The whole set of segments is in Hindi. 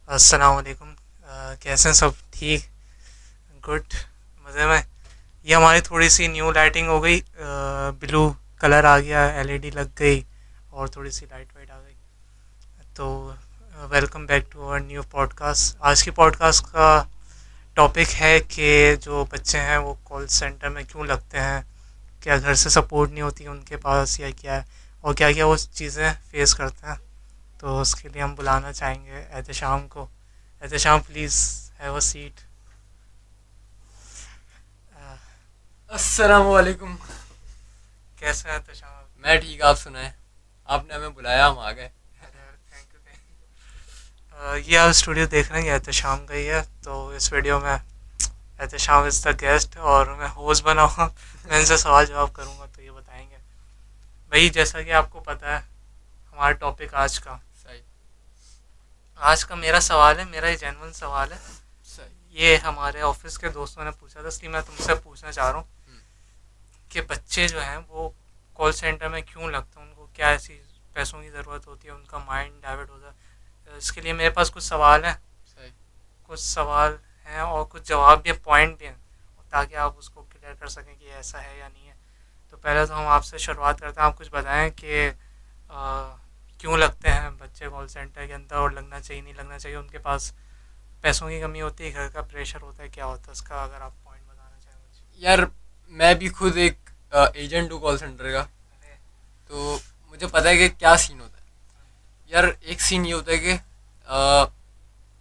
अस्सलाम वालेकुम। कैसे हैं सब? ठीक, गुड, मज़े में। ये हमारी थोड़ी सी न्यू लाइटिंग हो गई, ब्लू कलर आ गया, एलईडी लग गई और थोड़ी सी लाइट वाइट आ गई। तो welcome back to our new podcast. आज की पॉडकास्ट का टॉपिक है कि जो बच्चे हैं वो कॉल सेंटर में क्यों लगते हैं, क्या घर से सपोर्ट नहीं होती उनके पास या क्या है, और क्या क्या वो चीज़ें फेस करते हैं। तो उसके लिए हम बुलाना चाहेंगे एहतशाम को। Ehtesham, please have a seat. अस्सलाम वालेकुम। कैसे हैं एहतशाम? मैं ठीक, आप सुनाएं। आपने हमें बुलाया, हम आ गए। अरे यार, थैंक यू थैंक यू। ये आप स्टूडियो देख रहे हैं, ये एहतशाम का ही है। तो इस वीडियो में एहतशाम इज़ द गेस्ट और मैं होस्ट बना हुआ। मैं इनसे सवाल जवाब करूँगा तो ये बताएंगे। भाई, जैसा कि आपको पता है हमारा टॉपिक सही। आज का मेरा सवाल है, मेरा ही जेन्युइन सवाल है। सही। ये हमारे ऑफिस के दोस्तों ने पूछा था, इसलिए मैं तुमसे पूछना चाह रहा हूँ हम्म। कि बच्चे जो हैं वो कॉल सेंटर में क्यों लगते हैं, उनको क्या ऐसी पैसों की ज़रूरत होती है, उनका माइंड डाइवर्ट होता है। इसके लिए मेरे पास कुछ सवाल हैं। सही। कुछ सवाल हैं और कुछ जवाब भी हैं, पॉइंट भी हैं, ताकि आप उसको क्लियर कर सकें कि ऐसा है या नहीं है। तो पहले तो हम आपसे शुरुआत करते हैं। आप कुछ बताएं कि क्यों लगते हैं बच्चे कॉल सेंटर के अंदर, और लगना चाहिए नहीं लगना चाहिए, उनके पास पैसों की कमी होती है, घर का प्रेशर होता है, क्या होता है उसका, अगर आप पॉइंट बताना चाहें मुझे। यार, मैं भी खुद एक एजेंट हूँ कॉल सेंटर का। अरे, तो मुझे पता है कि क्या सीन होता है। यार, एक सीन ये होता है कि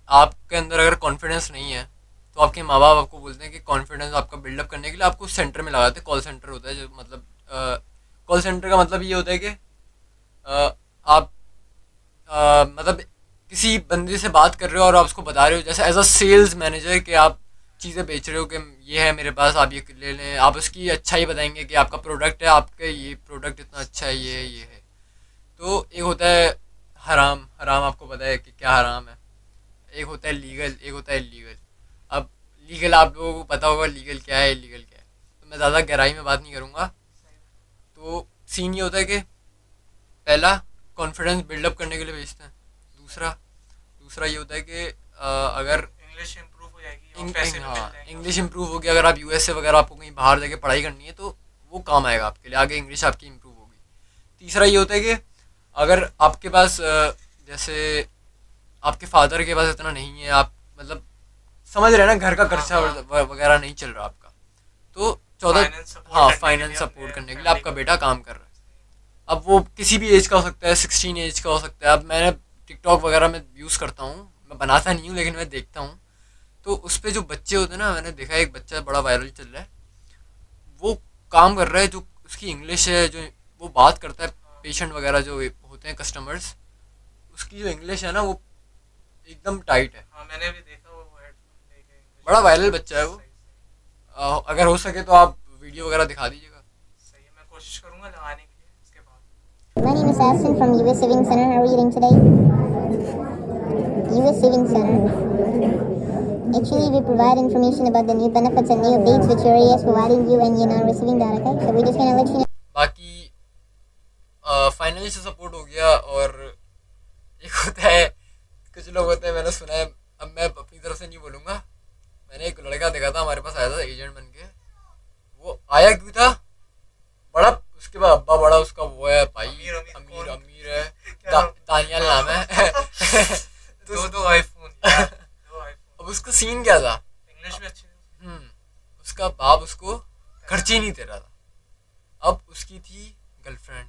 आपके अंदर अगर कॉन्फिडेंस नहीं है तो आपके माँ बाप आपको बोलते हैं कि कॉन्फिडेंस आपका बिल्डअप करने के लिए आपको सेंटर में लगाते हैं। कॉल सेंटर होता है जो मतलब कॉल सेंटर का मतलब ये होता है कि आप मतलब किसी बंदे से बात कर रहे हो और आप उसको बता रहे हो, जैसे एज अ सेल्स मैनेजर, कि आप चीज़ें बेच रहे हो कि ये है मेरे पास, आप ये ले लें। आप उसकी अच्छाई बताएंगे कि आपका प्रोडक्ट है, आपका ये प्रोडक्ट इतना अच्छा है, ये है। तो एक होता है हराम। हराम आपको पता है कि क्या हराम है। एक होता है लीगल, एक होता है इलीगल। अब लीगल आप लोगों को पता होगा लीगल क्या है, इलीगल क्या है। तो मैं ज़्यादा गहराई में बात नहीं करूँगा। तो सीन ये होता है कि पहला, कॉन्फिडेंस बिल्डअप करने के लिए भेजते हैं। दूसरा दूसरा ये होता है कि अगर इंग्लिश इम्प्रूव हो जाएगी और पैसे भी मिल हाँ, जाएंगे इंग्लिश उससे। इंप्रूव होगी। अगर आप यूएसए वगैरह आपको कहीं बाहर जाके पढ़ाई करनी है तो वो काम आएगा आपके लिए, आगे इंग्लिश आपकी इंप्रूव होगी। तीसरा ये होता है कि अगर आपके पास जैसे आपके फादर के पास इतना नहीं है, आप मतलब समझ रहे हैं ना, घर का हाँ खर्चा हाँ, वगैरह नहीं चल रहा आपका। तो चौदह, फाइनेंस सपोर्ट हाँ, करने के लिए फाइनेंस अपने सपोर्ट करने के लिए फैमिली आपका को। बेटा काम कर रहा है। अब वो किसी भी एज का हो सकता है, 16 एज का हो सकता है। अब मैंने टिकटॉक वगैरह में यूज़ करता हूँ, मैं बनाता नहीं हूँ लेकिन मैं देखता हूँ। तो उस पे जो बच्चे होते हैं ना, मैंने देखा है एक बच्चा बड़ा वायरल चल रहा है। वो काम कर रहा है, जो उसकी इंग्लिश है, जो वो बात करता है हाँ पेशेंट वगैरह जो होते हैं कस्टमर्स, उसकी जो इंग्लिश है ना वो एकदम टाइट है। हाँ, मैंने भी देखा वो हेडफोन लेके इंग्लिश बड़ा में वायरल बात बच्चा है करता है। वो। सही सही। अगर हो सके तो आप वीडियो वगैरह दिखा दीजिएगा। सही है, मैं कोशिश करूंगा लगाने के लिए इसके बाद। My name is Aston from US Savings Center. How are you doing today? US Savings Center. Actually, we provide information about the new benefits and new updates which your area is providing you and you're not receiving that, okay? So we're just gonna let you know. बाकी फाइनली से सपोर्ट हो गया। और एक होता है, कुछ लोग होते हैं, मैंने सुना है, अब मैं अपनी तरफ से नहीं बोलूँगा। मैंने एक लड़का देखा था, हमारे पास आया था एजेंट बन के। वो आया क्यों था? बड़ा, उसके बाद अब्बा बड़ा उसका वो है भाई, अमीर अमीर अमीर कौन? अमीर है। क्या नाम? दानियाल नाम है। दो दो आईफोन यार, दो अब आईफोन। उसका सीन क्या था? इंग्लिश भी अच्छी थी। उसका बाप उसको खर्च ही नहीं दे रहा था। अब उसकी थी गर्लफ्रेंड।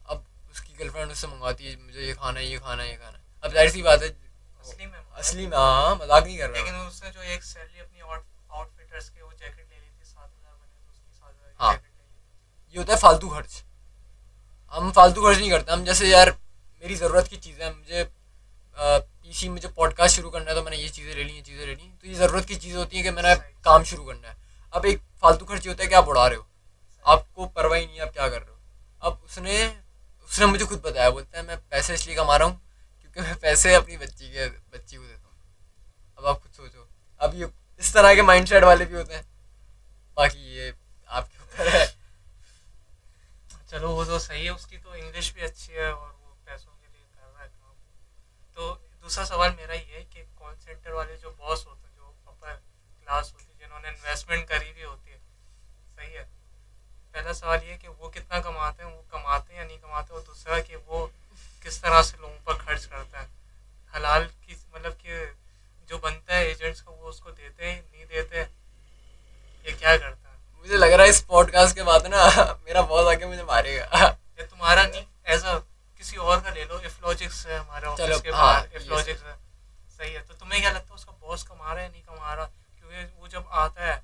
अब उसकी गर्लफ्रेंड उससे मंगवाती है, मुझे ये खाना है, ये खाना है, ये खाना है। अब जाहिर सी बात है, असली में मजा असली थी। में, हाँ, मजाक नहीं कर लेकिन रहा हूँ। उसने जो एक सैलरी अपनी आउटफिटर्स के वो जैकेट ले ली थी, 7,000 बने तो उसकी 7,000 की हाँ, जैकेट ले ली ये होता है फालतू खर्च। हम फालतू खर्च नहीं करते। हम जैसे यार, मेरी ज़रूरत की चीज़ें हैं, मुझे पीसी, मुझे पॉडकास्ट शुरू करना है तो मैंने ये चीज़ें ले ली, ये चीज़ें ले ली। तो ये ज़रूरत की चीज़ें होती हैं कि मैंने सही काम सही शुरू करना है। अब एक फालतू खर्च ये होता है कि आप उड़ा रहे हो, सही। आपको परवाह ही नहीं है आप क्या कर रहे हो। अब उसने उसने मुझे खुद बताया, बोलता है मैं पैसे इसलिए कमा रहा हूँ क्योंकि मैं पैसे अपनी बच्ची को देता हूँ। अब आप खुद सोचो। अब ये इस तरह के माइंडसेट वाले भी होते हैं। बाकी ये आपके ऊपर है। चलो, वो तो सही है, उसकी तो इंग्लिश भी अच्छी है और वो पैसों के लिए कर रहा है काम। तो दूसरा सवाल मेरा ये है इस पॉडकास्ट के बाद ना मेरा बॉस आके मुझे मारेगा। ये तुम्हारा नहीं, एज अ किसी और का ले लो। इफ्लॉजिक्स है हमारे चलो, ऑफिस के हाँ, बाहर, ये इफ्लॉजिक्स है। सही है। तो तुम्हें क्या लगता है उसका बॉस कमा रहा है नहीं कमा रहा? क्योंकि वो जब आता है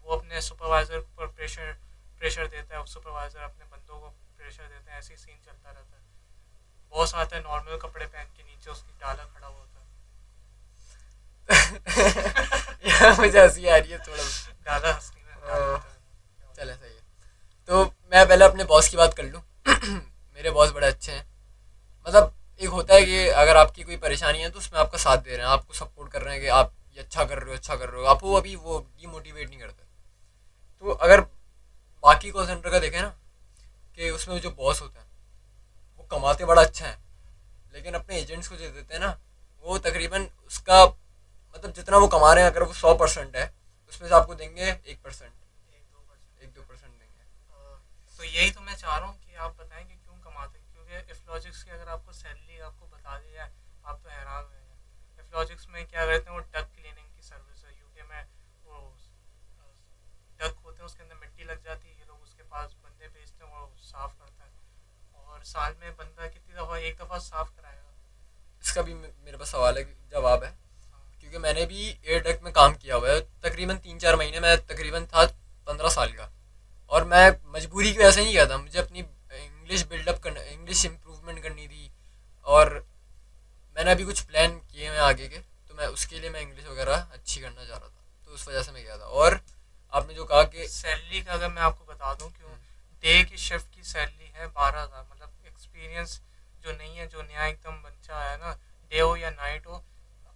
वो अपने सुपरवाइजर पर प्रेशर प्रेशर देता है, सुपरवाइजर अपने बंदों को प्रेशर देते हैं, ऐसे ही सीन चलता रहता है। बॉस आता है नॉर्मल कपड़े पहन के, नीचे उसकी डाला खड़ा हुआ होता यार मुझे हंसी आ रही है थोड़ा। है। डाला हंसनी में डाला होता है। चले, सही है। तो मैं पहले अपने बॉस की बात कर लूँ। मेरे बॉस बड़े अच्छे हैं। मतलब एक होता है कि अगर आपकी कोई परेशानी है तो उसमें आपका साथ दे रहे हैं, आपको सपोर्ट कर रहे हैं कि आप ये अच्छा कर रहे हो, अच्छा कर रहे हो, आपको अभी वो डीमोटिवेट नहीं करते। तो अगर बाकी कॉल सेंटर का देखें ना, कि उसमें जो बॉस होता है वो कमाते बड़ा अच्छा है, लेकिन अपने एजेंट्स को जो देते हैं ना, वो तकरीबन उसका मतलब जितना वो कमा रहे हैं, अगर वो 100% है उसमें से आपको देंगे 1%, 1-2% देंगे। तो यही तो मैं चाह रहा हूँ कि आप बताएं कि क्यों कमाते हैं। क्योंकि इफ्लॉजिक्स की अगर आपको सैलरी आपको बता दी जाए, आप तो हैरान हो जाएंगे। इफ्लॉजिक्स में क्या करते हैं, वो डक क्लीनिंग की सर्विस है। यूके में वो डक होते हैं, उसके अंदर मिट्टी लग जाती है, ये लोग उसके पास बंदे भेजते हैं, वो साफ़ करता है। और साल में बंदा कितनी दफ़ा, एक दफ़ा साफ़ कराएगा? इसका भी मेरे पास सवाल है, जवाब है। हाँ। क्योंकि मैंने भी एयर डक्ट में काम किया हुआ है तकरीबन 3-4 महीने। मैं तकरीबन था 15 साल का, और मैं मजबूरी की वजह से नहीं गया था, मुझे अपनी इंग्लिश बिल्डअप करना, इंग्लिश इम्प्रूवमेंट करनी थी, और मैंने अभी कुछ प्लान किए हैं आगे के, तो मैं उसके लिए मैं इंग्लिश वगैरह अच्छी करना चाह रहा था, तो उस वजह से मैं गया था। और आपने जो कहा कि सैलरी का अगर मैं आपको बता दूं, क्यों डे की शिफ्ट की सैलरी है 12,000। मतलब एक्सपीरियंस जो नहीं है, जो नया एकदम बच्चा है ना, डे हो या नाइट हो,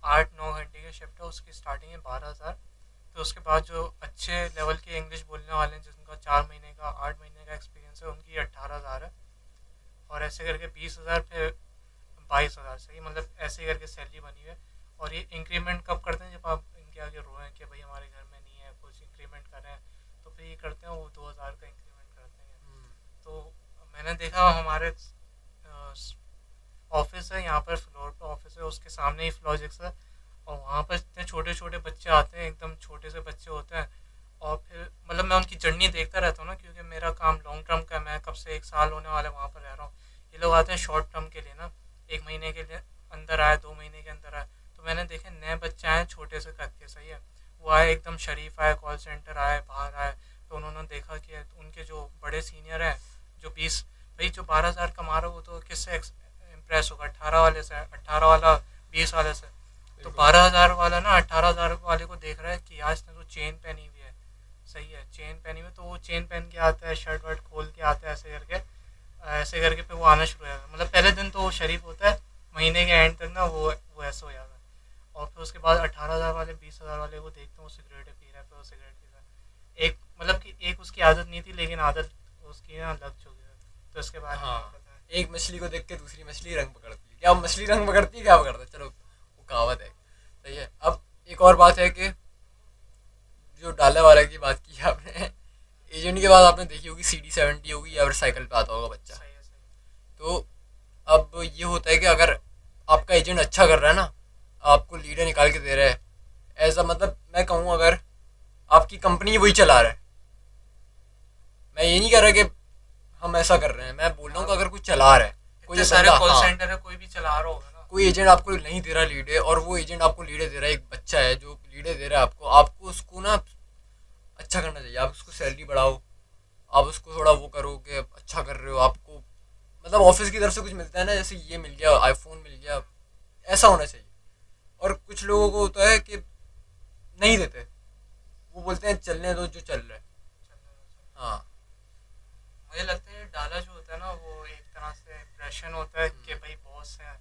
8-9 घंटे की शिफ्ट है, उसकी स्टार्टिंग है 12,000। तो उसके बाद जो अच्छे लेवल के इंग्लिश बोलने वाले हैं, जिनका 4 महीने का 8 महीने का एक्सपीरियंस है, उनकी 18,000 है। और ऐसे करके 20,000 फिर 22,000, सही मतलब ऐसे ही करके सैलरी बनी हुई है। और ये इंक्रीमेंट कब करते हैं, जब आप इनके आगे रोएं कि भाई हमारे घर में नहीं है, कुछ इंक्रीमेंट करें, तो फिर ये करते हैं, वो 2,000 का इंक्रीमेंट करते हैं। तो मैंने देखा हमारे ऑफिस है यहाँ पर, फ्लोर पे ऑफिस है, उसके सामने ही फ्लॉजिक्स है। और वहाँ पर इतने छोटे छोटे बच्चे आते हैं, एकदम छोटे से बच्चे होते हैं। और फिर मतलब मैं उनकी जर्नी देखता रहता हूँ ना, क्योंकि मेरा काम लॉन्ग टर्म का है। मैं कब से 1 साल होने वाला वहाँ पर रह रहा हूँ। ये लोग आते हैं शॉर्ट टर्म के लिए ना, 1 महीने के लिए अंदर आए, 2 महीने के अंदर आए। तो मैंने देखे नए बच्चे आए छोटे से कद के, सही है, वो आए एकदम शरीफ आए, कॉल सेंटर आए, बाहर आए। तो उन्होंने देखा कि उनके जो बड़े सीनियर हैं, जो 20, भाई जो 12,000 कमा रहा है वो तो किससे इम्प्रेस होगा? 18 वाले से, 18 वाला 20 वाले से। तो 12,000 वाला ना 18,000 वाले को देख रहा है कि आज ने तो चेन पहनी हुई है, सही है, चेन पहनी हुई, तो वो चेन पहन के आता है, शर्ट वर्ट खोल के आता है, ऐसे करके फिर वो आना शुरू हो जाता है। मतलब पहले दिन तो वो शरीफ होता है, महीने के एंड तक ना वो ऐसा हो जाता है। और फिर उसके बाद 18,000 वाले, 20,000 वाले को देखते हैं, वो सिगरेट पी रहा है, फिर वो सिगरेट पी रहा है। एक मतलब कि एक उसकी आदत नहीं थी, लेकिन आदत उसकी ना लग चुकी है। तो इसके बारे में हाँ, पता है। एक मछली को देख के दूसरी मछली रंग पकड़ती है। क्या वो मछली रंग पकड़ती है, क्या पकड़ता है, चलो वो कहावत है, सही है। अब एक और बात है कि जो डाले वाला की बात की है आपने, एजेंट के बाद आपने देखी होगी CD70 होगी, या फिर साइकिल पे आता होगा बच्चा। सही है, सही है। तो अब ये होता है कि अगर आपका एजेंट अच्छा कर रहा है ना, आपको लीडर निकाल के दे रहा है, ऐसा मतलब मैं कहूँ अगर आपकी कंपनी वही चला रहा है, मैं ये नहीं कह रहा कि हम ऐसा कर रहे हैं, मैं बोल रहा हूँ कि अगर कोई चला रहा है, कोई इतने सारे बंदा, कॉल हाँ, सेंटर है, कोई भी चला रहा होगा ना। कोई एजेंट आपको नहीं दे रहा लीडर, और वो एजेंट आपको लीडर दे रहा है, एक बच्चा है जो लीडर दे रहा है आपको, आपको उसको ना अच्छा करना चाहिए। आप उसको सैलरी बढ़ाओ, आप उसको थोड़ा वो करो कि अच्छा कर रहे हो, आपको मतलब ऑफिस की तरफ से कुछ मिलता है ना, जैसे ये मिल गया, आईफोन मिल गया, ऐसा होना चाहिए। और कुछ लोगों को होता है कि नहीं देते, वो बोलते हैं चलने दो जो चल रहा है। हाँ, मुझे लगता है डाला जो होता है ना, वो एक तरह से इम्प्रेशन होता है कि भाई बॉस है।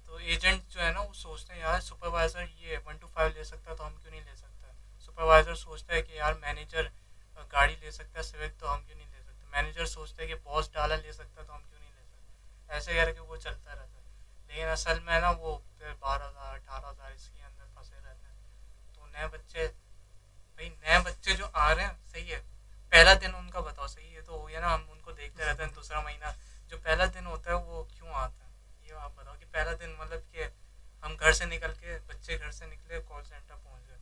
तो एजेंट जो है ना, वो सोचते हैं यार सुपरवाइजर ये 1 to 5 ले सकता है, तो हम क्यों नहीं ले सकते? सुपरवाइजर सोचता है कि यार मैनेजर गाड़ी ले सकता है सिविक, तो हम क्यों नहीं ले सकते? मैनेजर सोचता है कि बॉस डाला ले सकता है, तो हम क्यों नहीं ले सकते? ऐसे करके वो चलता रहता है। लेकिन असल में ना वो फिर 12,000 18,000 इसके अंदर फंसे रहते हैं। तो नए बच्चे, भाई नए बच्चे जो आ रहे हैं, सही है, पहला दिन उनका बताओ, सही है, तो हो गया ना, हम उनको देखते रहते हैं दूसरा महीना। जो पहला दिन होता है वो क्यों आता है, ये आप बताओ। कि पहला दिन मतलब कि हम घर से निकल के, बच्चे घर से निकले, कॉल सेंटर पहुंच गए,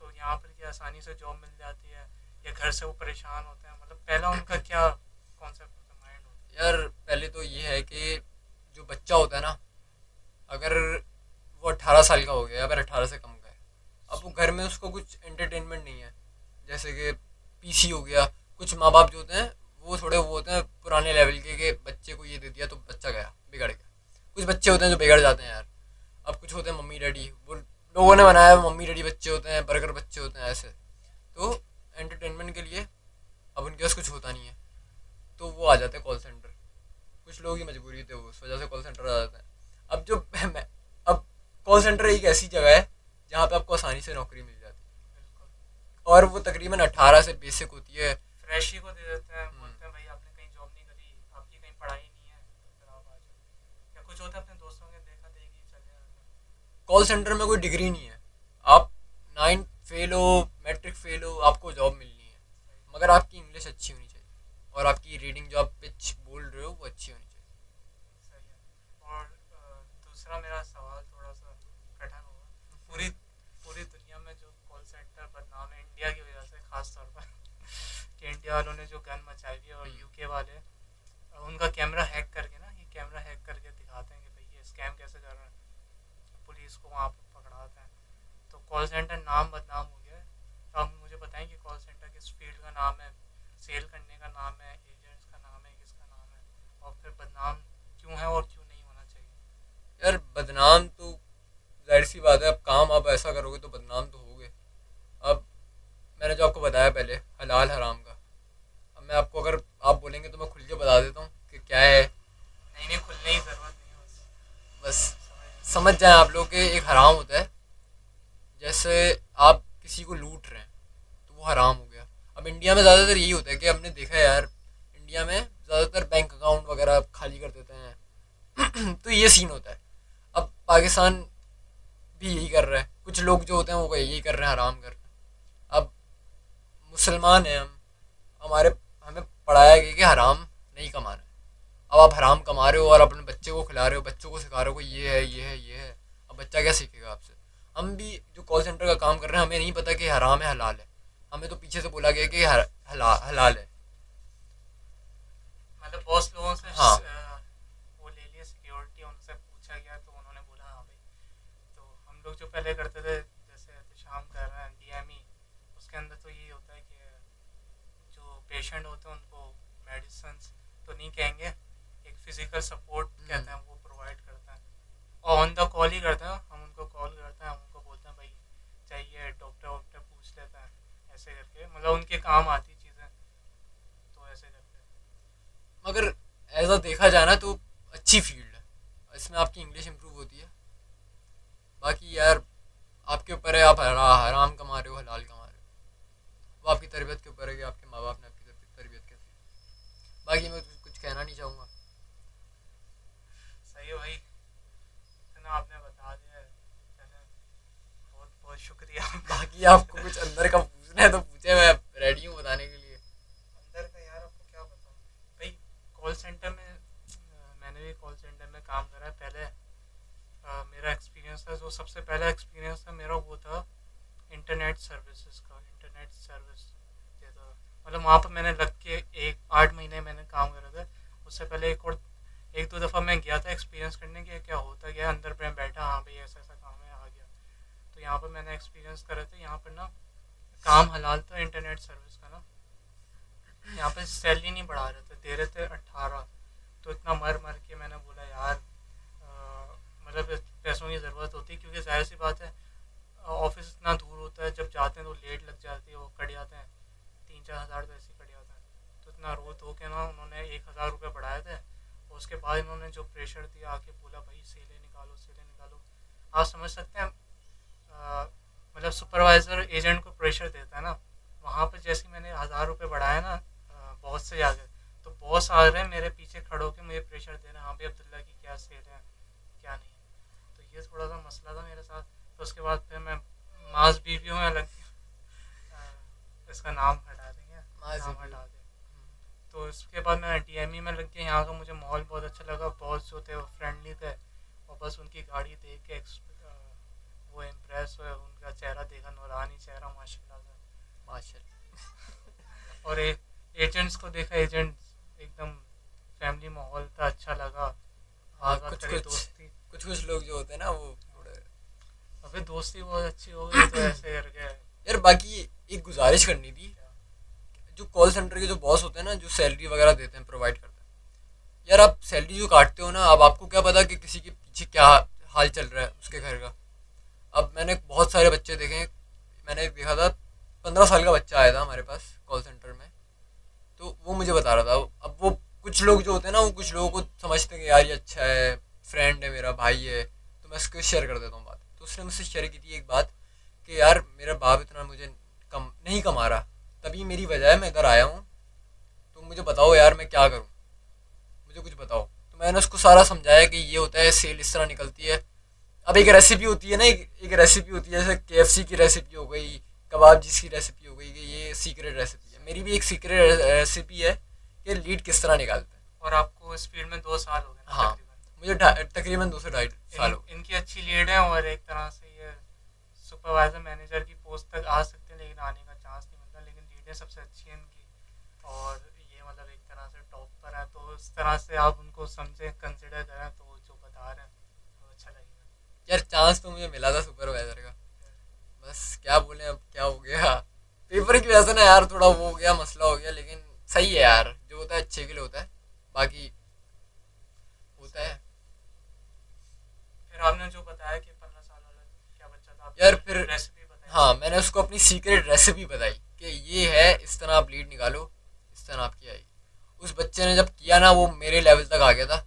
तो यहाँ पर क्या आसानी से जॉब मिल जाती है, या घर से वो परेशान होते हैं, मतलब पहला उनका क्या कॉन्सेप्ट होता है, माइंड होता यार पहले तो ये है कि जो बच्चा होता है ना, अगर वो 18 साल का हो गया या फिर 18 से कम का है, अब वो घर में उसको कुछ एंटरटेनमेंट नहीं है, जैसे कि पीसी हो गया। कुछ माँ बाप जो होते हैं वो थोड़े वो होते हैं पुराने लेवल के, कि बच्चे को ये दे दिया तो बच्चा गया बिगड़ गया। कुछ बच्चे होते हैं जो बिगड़ जाते हैं यार। अब कुछ होते हैं मम्मी डैडी, वो लोगों ने बनाया है, मम्मी डैडी बच्चे होते हैं, बर्गर बच्चे होते हैं ऐसे। तो एंटरटेनमेंट के लिए अब उनके पास कुछ होता नहीं है, तो वो आ जाते हैं कॉल सेंटर। कुछ लोगों की मजबूरी थी, वो उस वजह से कॉल सेंटर आ जाते हैं। अब जो अब कॉल सेंटर एक ऐसी जगह है जहाँ पे आपको आसानी से नौकरी मिल जाती है। बिल्कुल, है, और वो तकरीबन 18 से बेसिक होती है। फ्रेश ही को दे देते हैं, बोलते हैं भाई आपने कहीं जॉब नहीं करी, आपकी कहीं पढ़ाई नहीं है, तो फिर आप आ जाओ। या कुछ होता है अपने दोस्तों के देखा देखी चले जाते कॉल सेंटर में कोई डिग्री नहीं है, आप 9th फेल हो, मैट्रिक फेल हो, आपको जॉब मिलनी है, हैं। मगर आपकी इंग्लिश अच्छी होनी चाहिए और आपकी रीडिंग जो आप पिच बोल रहे हो वो अच्छी होनी चाहिए। सही है। और दूसरा मेरा सवाल थोड़ा सा कठिन होगा। पूरी पूरी दुनिया में जो कॉल सेंटर बदनाम है इंडिया की वजह से, खास तौर पर कि इंडिया वालों ने जो गन मचाई हुई है, और यूके वाले उनका कैमरा हैक करके ना, ये कैमरा हैक करके दिखाते हैं कि भाई ये स्कैम कैसे कर रहे हैं, पुलिस को वहाँ पर पकड़ाते हैं। तो कॉल सेंटर नाम बदनाम हो गया है। तो आप मुझे बताएं कि कॉल सेंटर किस फील्ड का नाम है, सेल करने का नाम है, एजेंट्स का नाम है, किसका नाम है, और फिर बदनाम क्यों है और क्यों नहीं होना चाहिए? यार बदनाम तो जाहिर सी बात है, अब काम आप ऐसा करोगे तो बदनाम तो होगे। अब मैंने जो आपको बताया पहले हलाल हराम का, अब मैं आपको अगर आप बोलेंगे तो मैं खुल के बता देता हूँ कि क्या है। नहीं नहीं, खुलने की ज़रूरत नहीं है, बस बस समझ। समझ जाएं आप लोग कि एक हराम होता है, जैसे आप किसी को लूट रहे हैं तो वो हराम हो गया। अब इंडिया में ज़्यादातर यही होता है कि हमने देखा है यार, इंडिया में ज़्यादातर बैंक अकाउंट वगैरह खाली कर देते हैं तो ये सीन होता है। अब पाकिस्तान भी यही कर रहा है, कुछ लोग जो होते हैं वो यही कर रहे हैं, हराम कर रहे हैं। अब मुसलमान हैं हम, हमारे हमें पढ़ाया गया कि हराम नहीं कमाना है। अब आप हराम कमा रहे हो और अपने बच्चे को खिला रहे हो, बच्चों को सिखा रहे हो कि ये है ये है ये है। अब बच्चा क्या सीखेगा आपसे? हम भी जो कॉल सेंटर का काम कर रहे हैं हमें नहीं पता कि हराम है हलाल है, हमें तो पीछे से बोला गया कि हलाल है। मतलब बहुत लोगों से हाँ वो ले लिया सिक्योरिटी, उनसे पूछा गया तो उन्होंने बोला हाँ भाई। तो हम लोग जो पहले करते थे, जैसे शाम कर रहे हैं डीएमई, उसके अंदर तो यही होता है कि जो पेशेंट होते हैं उनको मेडिसिन तो नहीं कहेंगे, एक फिजिकल सपोर्ट कहते हैं, वो प्रोवाइड करते हैं। और ऑन द कॉल ही करते हैं, हम उनको कॉल करते हैं, हम उनको बोलते हैं भाई चाहिए, डॉक्टर वॉक्टर पूछ लेते हैं, ऐसे करके मतलब उनके काम आती चीज़ें, तो ऐसे करते हैं। मगर ऐसा देखा जाए ना तो अच्छी फील्ड है, इसमें आपकी इंग्लिश इम्प्रूव होती है। बाकी यार आपके ऊपर है, आप हराम कमा रहे हो हलाल कमा रहे हो, वो आपकी तरबियत के ऊपर है कि आपके माँ बाप ने आपकी तरबियत कैसी है। बाकी मैं कुछ कहना नहीं चाहूँगा। सही है भाई, इतना आपने बता दिया है। चले, बहुत बहुत शुक्रिया बाकी आपको कुछ अंदर का पूछना है तो पूछे, मैं रेडी हूँ बताने के लिए। अंदर का यार आपको क्या बताऊँ भाई। कॉल सेंटर में मैंने भी कॉल सेंटर में काम करा है पहले। मेरा एक्सपीरियंस था, जो सबसे पहला एक्सपीरियंस था मेरा वो था इंटरनेट सर्विसेज का। इंटरनेट सर्विस देता था, मतलब वहाँ पर मैंने लग के 8 महीने मैंने काम करा था। उससे पहले एक दो दफ़ा मैं गया था एक्सपीरियंस करने के, क्या होता गया अंदर पे बैठा, हाँ भाई ऐसा ऐसा काम है, आ गया। तो यहाँ पर मैंने एक्सपीरियंस करा था, यहाँ पर ना काम हलाल था इंटरनेट सर्विस का ना। यहाँ पर सैलरी नहीं बढ़ा रहे थे, दे रहे थे 18। तो इतना मर मर के मैंने बोला यार, मतलब पैसों की ज़रूरत होती है, क्योंकि जाहिर सी बात है ऑफिस इतना दूर होता है, जब जाते हैं तो लेट लग जाती है, वो कट जाते हैं 3-4 हज़ार तो ऐसे ही कट जाते हैं। तो इतना रो धो के ना उन्होंने 1,000 रुपये बढ़ाए थे, और उसके बाद इन्होंने जो प्रेशर दिया, आके बोला भाई सेलें निकालो सेलें निकालो। आप समझ सकते हैं, मतलब सुपरवाइज़र एजेंट को प्रेशर देता है ना, वहाँ पर जैसे ही मैंने 1,000 रुपये बढ़ाया ना बॉस से जाकर, तो बॉस आ रहे हैं मेरे पीछे खड़े होकर मुझे प्रेशर दे रहे हैं, हाँ भाई अब्दुल्ला की क्या सेल है क्या नहीं है। तो ये थोड़ा सा मसला था मेरे साथ। तो उसके बाद फिर मैं मास बीवियों में लग गया, इसका नाम हटा देंगे, नाम हटा दें। तो इसके बाद मैं डीएमई में लग गया। यहाँ का मुझे माहौल बहुत अच्छा लगा, बॉस जो थे वो फ्रेंडली थे, और बस उनकी गाड़ी देख के वो इम्प्रेस हुए, उनका चेहरा देखा, नूरानी चेहरा माशाल्लाह से। माशाल्लाह। और एजेंट्स को देखा, एजेंट्स एकदम फैमिली माहौल था, अच्छा लगा। हाँ, बात बात कुछ करी, कुछ दोस्ती। कुछ कुछ लोग जो होते हैं ना वो थोड़े। अबे दोस्ती बहुत अच्छी हो गई तो ऐसे करके। यार बाकी एक गुजारिश करनी थी, जो कॉल सेंटर के जो बॉस होते हैं ना, जो सैलरी वगैरह देते हैं, प्रोवाइड करते हैं, यार आप सैलरी जो काटते हो ना, अब आपको क्या पता कि किसी के पीछे क्या हाल चल रहा है उसके घर का। अब मैंने बहुत सारे बच्चे देखे हैं, मैंने एक देखा था 15 साल का बच्चा आया था हमारे पास कॉल सेंटर में, तो वो मुझे बता रहा था। अब वो कुछ लोग जो होते हैं ना, वो कुछ लोगों को समझते हैं कि यार ये अच्छा है, फ्रेंड है, मेरा भाई है, तो मैं उसको शेयर कर देता हूँ बात। तो उसने मुझसे शेयर की थी एक बात कि यार मेरा बाप इतना मुझे कम नहीं कमा रहा, तभी मेरी वजह है मैं इधर आया हूँ, तो मुझे बताओ यार मैं क्या करूँ, मुझे कुछ बताओ। तो मैंने उसको सारा समझाया कि ये होता है, सेल इस तरह निकलती है। अब एक रेसिपी होती है ना, एक रेसिपी होती है, जैसे KFC की रेसिपी हो गई, कबाब जिस की रेसिपी हो गई, कि ये सीक्रेट रेसिपी है। मेरी भी एक सीक्रेट रेसिपी है कि लीड किस तरह निकालते हैं। और आपको इस फील्ड में 2 साल हो गए ना हाँ, तकरीबन। मुझे तकरीबन 2 से 2.5 साल हो गए। इनकी अच्छी लीड है और एक तरह से ये सुपरवाइजर मैनेजर की पोस्ट तक आ सकते हैं, लेकिन आने का चांस नहीं मिलता। लेकिन लीडें सबसे अच्छी हैं इनकी, और ये मतलब एक तरह से टॉप पर है, तो इस तरह से आप उनको समझें, कंसिडर करें, तो जो बता रहे हैं तो अच्छा लगेगा। यार चांस तो मुझे मिला था सुपरवाइजर का, बस क्या बोले, अब क्या हो गया, पेपर की वजह से ना यार थोड़ा वो हो गया, मसला हो गया। लेकिन सही है यार, जो होता है अच्छे के लिए होता है, बाकी होता है। फिर आपने जो बताया कि 15 साल वाला क्या बच्चा था, यार फिर रेसिपी बताई। हाँ, मैंने उसको अपनी सीक्रेट रेसिपी बताई कि ये है, इस तरह आप लीड निकालो, इस तरह आपकी आएगी। उस बच्चे ने जब किया ना, वो मेरे लेवल तक आ गया था।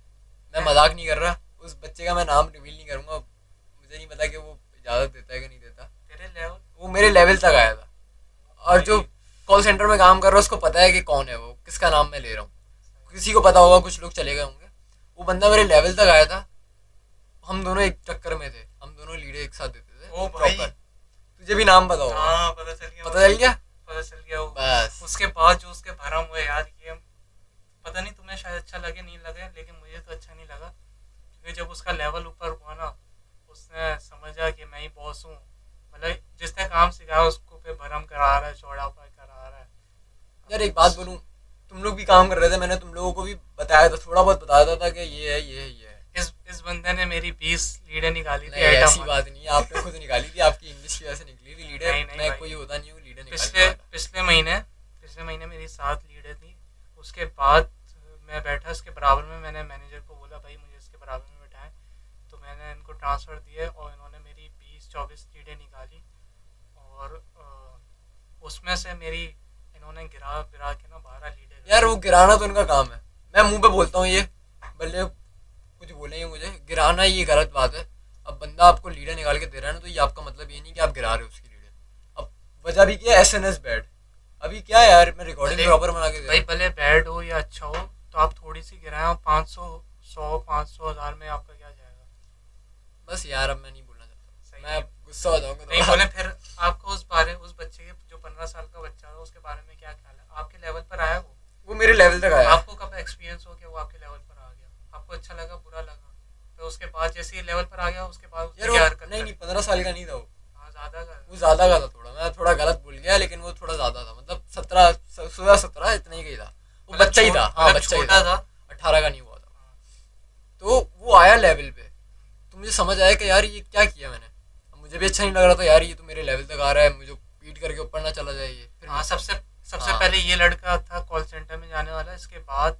मैं मजाक नहीं कर रहा, उस बच्चे का मैं नाम रिवील नहीं करूँगा, मुझे नहीं पता कि वो इजाज़त देता है कि नहीं देता। तेरे लेवल। वो मेरे लेवल तक आया था, और जो कॉल सेंटर में काम कर रहा है उसको पता है कि कौन है वो, किसका नाम मैं ले रहा हूँ, किसी को पता होगा, कुछ लोग चले गए होंगे। वो बंदा मेरे लेवल तक आया था, हम दोनों एक चक्कर में थे, हम दोनों लीडे एक साथ देते थे। ओ भाई। प्रॉपर, तुझे भी नाम पता होगा। हाँ, पता चल गया। पता चल गया। पता चल गया वो। बस उसके बाद जो उसके भरम हुए यार, ये पता नहीं तुम्हें शायद अच्छा लगे नहीं लगे, लेकिन मुझे तो अच्छा नहीं लगा। क्योंकि जब उसका लेवल ऊपर हुआ ना, उसने समझा कि मैं ही बॉस हूँ। मतलब जिसने काम सिखाया उसको पे भरम करा रहा है, चौड़ा पर करा रहा है। यार एक बात बोलूँ, तुम लोग भी काम कर रहे थे, मैंने तुम लोगों को भी बताया था, थोड़ा बहुत बताया था कि ये है, ये है, ये है। इस बंदे ने मेरी 20 लीडें निकाली थी नहीं, आइटम ऐसी वाली। बात नहीं है, आपने खुद निकाली थी, आपकी इंग्लिश की वजह से निकली थी लीडर। नहीं, नहीं मैं भाई। कोई होता नहीं हूँ लीडर पिछले निकालने वाला। पिछले महीने मेरी 7 लीडें थी। उसके बाद मैं बैठा इसके बराबर में, मैंने मैनेजर को बोला भाई मुझे इसके बराबर में बैठाएं, तो मैंने इनको ट्रांसफ़र दिए और इन्होंने मेरी 20-24 लीडें निकाली। और उसमें से मेरी इन्होंने गिरा गिरा के ना 12 लीडें। यार वो गिराना तो उनका काम है, मैं मुंह पे बोलता हूँ ये, भले कुछ बोलेंगे मुझे, गिराना ये गलत बात है। अब बंदा आपको लीडर निकाल के दे रहा है ना, तो ये आपका मतलब ये नहीं कि आप गिरा रहे हो उसकी लीडर। अब वजह भी क्या है, SNS बैड। अभी क्या है यार, मैं रिकॉर्डिंग प्रॉपर बना के दे भाई रहा हूँ। भले बैड हो या अच्छा हो, तो आप थोड़ी सी गिराएं, और 500 100 500 हज़ार में आपका क्या जाएगा। बस यार अब मैं नहीं बोलना चाहता, सही मैं है। अब गुस्सा हो जाऊंगा नहीं थोड़ा। बोले फिर आपको उस बच्चे के जो 15 साल का बच्चा था उसके बारे में क्या ख्याल है, आपके लेवल पर आया वो मेरे लेवल तक आया। आपको कब एक्सपीरियंस हो कि वो आपके लेवल पर आ गया, आपको अच्छा लगा बुरा लगा, तो उसके बाद जैसे ही लेवल पर आ गया उसके बाद उसने यार क्या वो हरकत नहीं करी? नहीं, 15 साल का नहीं था वो, हाँ, ज़्यादा का। वो ज़्यादा का था थोड़ा, मैं थोड़ा गलत बोल गया, लेकिन वो थोड़ा ज़्यादा था, मतलब 16-17 इतना ही था। वो मतलब बच्चा ही था, हाँ मतलब बच्चा ही छोटा था, था। 18 का नहीं हुआ था। तो वो आया लेवल पे, तो मुझे समझ आया कि यार ये क्या किया मैंने। अब मुझे भी अच्छा नहीं लग रहा था यार, ये तो मेरे लेवल तक आ रहा है, मुझे पीट करके ऊपर ना चला जाए ये। फिर हाँ, सबसे हाँ। पहले ये लड़का था कॉल सेंटर में जाने वाला, इसके बाद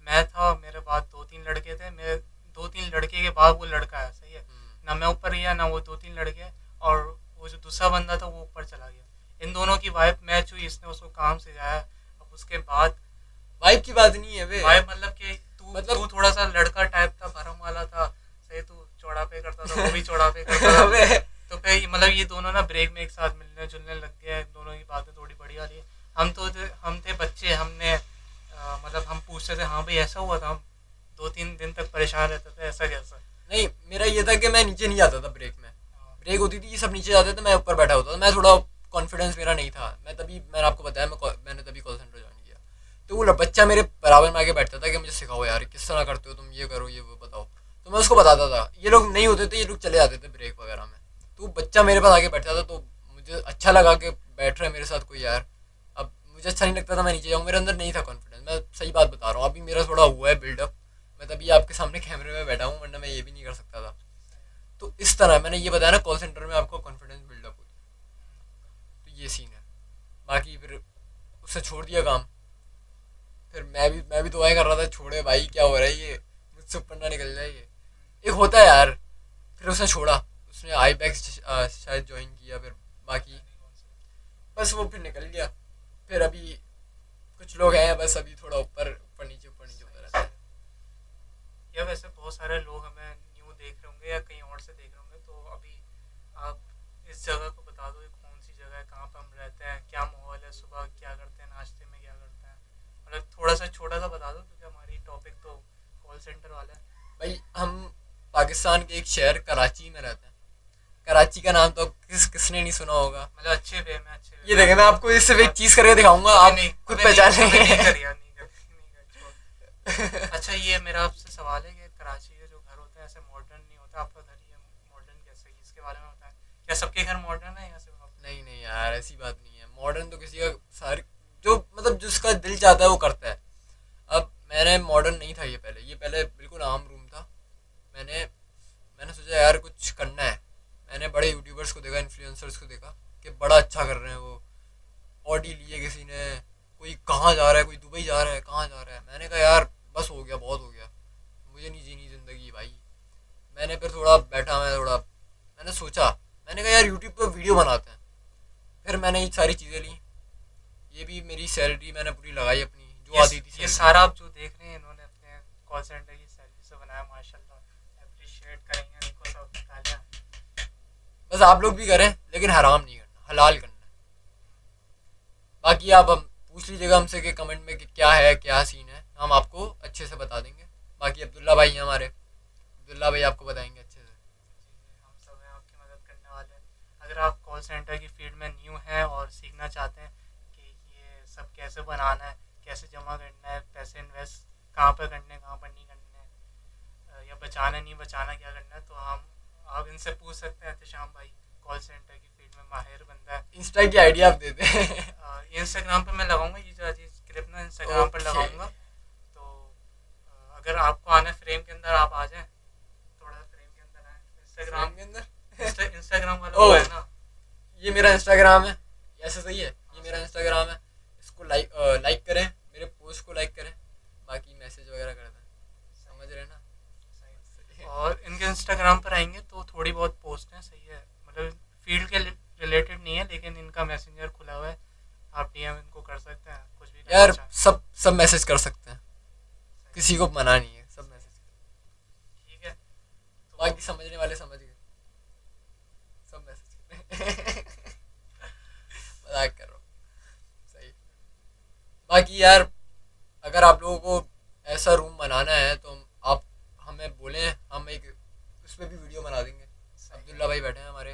मैं था, मेरे बाद 2-3 लड़के थे, मेरे 2-3 लड़के के बाद वो लड़का है, सही है ना। मैं ऊपर गया ना, वो 2-3 लड़के, और वो जो दूसरा बंदा था वो ऊपर चला गया। इन दोनों की वाइब मैच हुई, इसने उसको काम सिखाया। अब उसके बाद वाइब की बात नहीं है वे, वाइब मतलब कि मतलब- तू थोड़ा सा लड़का टाइप था, भरम वाला था, सही, तू चौड़ा पे करता था, वो भी चौड़ा पे करता था। वे तो फिर मतलब ये दोनों ना ब्रेक में एक साथ मिलने जुलने लग गए, दोनों की बातें थोड़ी बढ़िया रही। हम थे बच्चे, हमने मतलब हम पूछते थे हाँ भाई ऐसा हुआ था, हम 2-3 दिन तक परेशान रहते थे, ऐसा कैसा। नहीं, मेरा ये था कि मैं नीचे नहीं जाता था ब्रेक में, ब्रेक होती थी ये सब नीचे जाते थे, मैं ऊपर बैठा होता था। मैं थोड़ा कॉन्फिडेंस मेरा नहीं था, मैंने आपको बताया मैंने तभी कॉल सेंटर ज्वाइन किया। तो वो बच्चा मेरे बराबर में आके बैठता था कि मुझे सिखाओ यार, किस तरह करते हो तुम, ये करो, ये वो बताओ। तो मैं उसको बताता था, ये लोग नहीं होते थे, ये लोग चले जाते थे ब्रेक वगैरह में। तो वो बच्चा मेरे पास आके बैठता था, तो मुझे अच्छा लगा कि बैठ रहा है मेरे साथ कोई यार। अब मुझे अच्छा नहीं लगता था मैं नीचे जाऊँ, मेरे अंदर नहीं था कॉन्फिडेंस, मैं सही बात बता रहा हूँ। अभी मेरा थोड़ा हुआ है बिल्डअप, मैं तभी आपके सामने कैमरे में बैठा हूँ, वरना मैं ये भी नहीं कर सकता था। तो इस तरह मैंने ये बताया ना, कॉल सेंटर में आपको कॉन्फिडेंस बिल्डअप होता है, तो ये सीन है। बाकी फिर उससे छोड़ दिया काम। फिर मैं भी दुआएं कर रहा था, छोड़े भाई क्या हो रहा है ये, मुझसे ऊपर ना निकल जाए ये, एक होता है यार। फिर उसने छोड़ा, उसने आईबैक्स शायद ज्वाइन किया, फिर बाकी बस वो फिर निकल गया। फिर अभी कुछ लोग हैं बस, अभी थोड़ा ऊपर ऊपर नीचे होता रहता है। या वैसे बहुत सारे लोग हमें न्यू देख रहे होंगे या कहीं और से देख रहे होंगे, तो अभी आप इस जगह को बता दो, ये कौन सी जगह है, कहाँ पर हम रहते हैं, क्या माहौल है, सुबह क्या करते हैं, नाश्ते में क्या करते हैं, मतलब थोड़ा सा छोटा सा बता दो, क्योंकि हमारी टॉपिक तो कॉल सेंटर वाला है। भाई हम पाकिस्तान के एक शहर कराची में रहते हैं। कराची का नाम तो किसने नहीं सुना होगा। मतलब अच्छे वे में, अच्छे वे ये देखें, मैं आपको इससे एक चीज़ करके दिखाऊंगा, आप खुद पहचान लेंगे। अच्छा, ये मेरा आपसे सवाल है कि कराची के जो घर होते हैं ऐसे मॉडर्न नहीं होता, आपका घर ये मॉडर्न कैसे है, इसके बारे में बताएं। क्या सबके घर मॉडर्न है या सिर्फ आप? नहीं नहीं यार, ऐसी बात नहीं है। मॉडर्न तो किसी का सारी, जो मतलब जिसका दिल चाहता है वो करता है। अब मैंने मॉडर्न नहीं था ये पहले बिल्कुल आम रूम था। मैंने सोचा यार कुछ करना है। मैंने बड़े यूट्यूबर्स को देखा, इन्फ्लुएंसर्स को देखा कि बड़ा अच्छा कर रहे हैं वो। ऑडी लिए किसी ने, कोई कहाँ जा रहा है, कोई दुबई जा रहा है, कहाँ जा रहा है। मैंने कहा यार बस हो गया, बहुत हो गया, मुझे नहीं जीनी ज़िंदगी भाई। मैंने फिर थोड़ा बैठा, मैंने सोचा, मैंने कहा यार यूट्यूब पर वीडियो बनाते हैं। फिर मैंने ये सारी चीज़ें ली, ये भी मेरी सैलरी मैंने पूरी लगाई अपनी जो आती थी। ये सारा आप जो देख रहे हैं इन्होंने अपने कॉल सेंटर की सैलरी से बनाया, माशाल्लाह, अप्रिशिएट करेंगे इनको सब, तालियां। बस आप लोग भी करें, लेकिन हराम नहीं करना, हलाल करना है। बाकी आप हम पूछ लीजिएगा हमसे कि कमेंट में कि क्या है, क्या सीन है, हम आपको अच्छे से बता देंगे। बाकी अब्दुल्ला भाई हैं हमारे, अब्दुल्ला भाई आपको बताएंगे अच्छे से। हम सब हैं आपकी मदद करने वाले। अगर आप कॉल सेंटर की फील्ड में न्यू हैं और सीखना चाहते हैं कि ये सब कैसे बनाना है, कैसे जमा करना है, पैसे इन्वेस्ट कहाँ पर करने हैं, कहाँ पर नहीं करने हैं, या बचाना नहीं बचाना, क्या करना है, तो आप इनसे पूछ सकते हैं। एहतशाम भाई कॉल सेंटर की फील्ड में माहिर बंदा है। इंस्टा की आइडिया आप देते हैं। इंस्टाग्राम पर मैं लगाऊंगा ये जो क्लिप ना, इंस्टाग्राम पर लगाऊंगा। तो अगर आपको आना है फ्रेम के अंदर, आप आ जाएं, थोड़ा फ्रेम के अंदर आए। इंस्टाग्राम के अंदर इंस्टाग्राम वाला ओह, वो है ना, ये मेरा इंस्टाग्राम है, ऐसा सही है, ये मेरा इंस्टाग्राम है। इसको लाइक करें, मेरे पोस्ट को लाइक करें, बाकी मैसेज वगैरह कर दें, समझ रहे हैं ना। और इनके इंस्टाग्राम पर आएंगे तो थोड़ी बहुत पोस्ट हैं, सही है, मतलब फील्ड के रिलेटेड नहीं है, लेकिन इनका मैसेंजर खुला हुआ है, आप डीएम इनको कर सकते हैं, कुछ भी यार चाहें। सब मैसेज कर सकते हैं, किसी को मना नहीं है, सब मैसेज करें। ठीक है, तो बाकी समझने वाले समझ गए, सब मैसेज करें। मजाक कर रहा हूँ, सही। बाकी यार अगर आप लोगों को ऐसा रूम बनाना है तो आप हमें बोलें, हम एक उस पर भी वीडियो बना देंगे। अब्दुल्ला भाई बैठे हैं हमारे,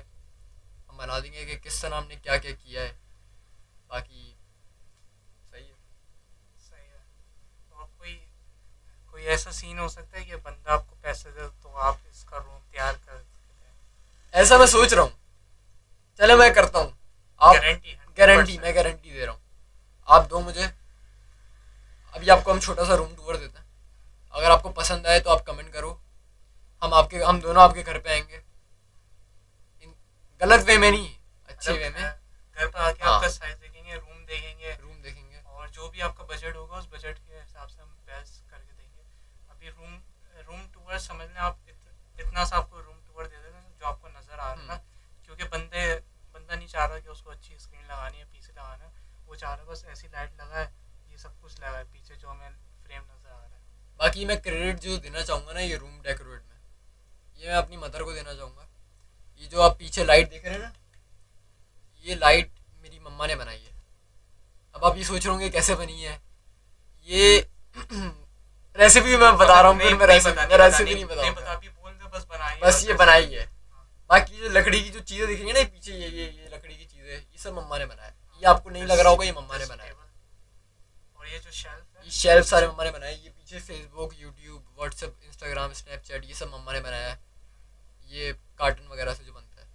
हम बना देंगे कि किस तरह हमने क्या क्या किया है। बाकी सही है। सही है। तो आप कोई ऐसा सीन हो सकता है कि बंदा आपको पैसे दे तो आप इसका रूम तैयार कर देते हैं? ऐसा मैं सोच रहा हूँ, चले मैं करता हूँ। आप गारंटी मैं गारंटी दे रहा हूँ, आप दो मुझे। अभी आपको हम छोटा सा रूम टूर देते हैं, अगर आपको पसंद आए तो आप कमेंट करो, हम दोनों आपके घर पे आएंगे, गलत वे में नहीं, अच्छे वे में। घर पर आके हाँ। आपका साइज देखेंगे, रूम देखेंगे, और जो भी आपका बजट होगा उस बजट के हिसाब से हम बेस्ट करके देंगे। अभी रूम टूर समझ लें आप, इतना सा आपको रूम टूर दे देंगे जो आपको नज़र आ रहा है, क्योंकि बंदा नहीं चाह रहा कि उसको अच्छी स्क्रीन लगानी है, पीछे लगाना है, वो चाह रहा है बस ऐसी लाइट लगा है, ये सब कुछ लगा है पीछे जो हमें फ्रेम नज़र आ रहा है। बाकी मैं क्रेडिट जो देना चाहूँगा ना ये रूम डेकोरेट में, ये मैं अपनी मदर को देना चाहूँगा। ये जो आप पीछे लाइट देख रहे हैं ना, ये लाइट मेरी मम्मा ने बनाई है। अब आप ये सोच रहे होंगे कैसे बनी है ये। रेसिपी मैं बता रहा हूँ, फिर मैं रेसिपी नहीं बताऊंगा, बस ये बनाई है। बाकी जो लकड़ी की जो चीज़ें दिख रही है ना पीछे, ये लकड़ी की चीज़ें, ये सब मम्मा ने बनाया। ये आपको नहीं लग रहा होगा, ये मम्मा ने बनाया। और ये जो शेल्फ है, ये शेल्फ सारे मम्मा ने बनाए। ये पीछे Facebook, YouTube, WhatsApp, Instagram, Snapchat, ये सब मम्मा ने बनाया है। ये कार्टन वगैरह से जो बनता है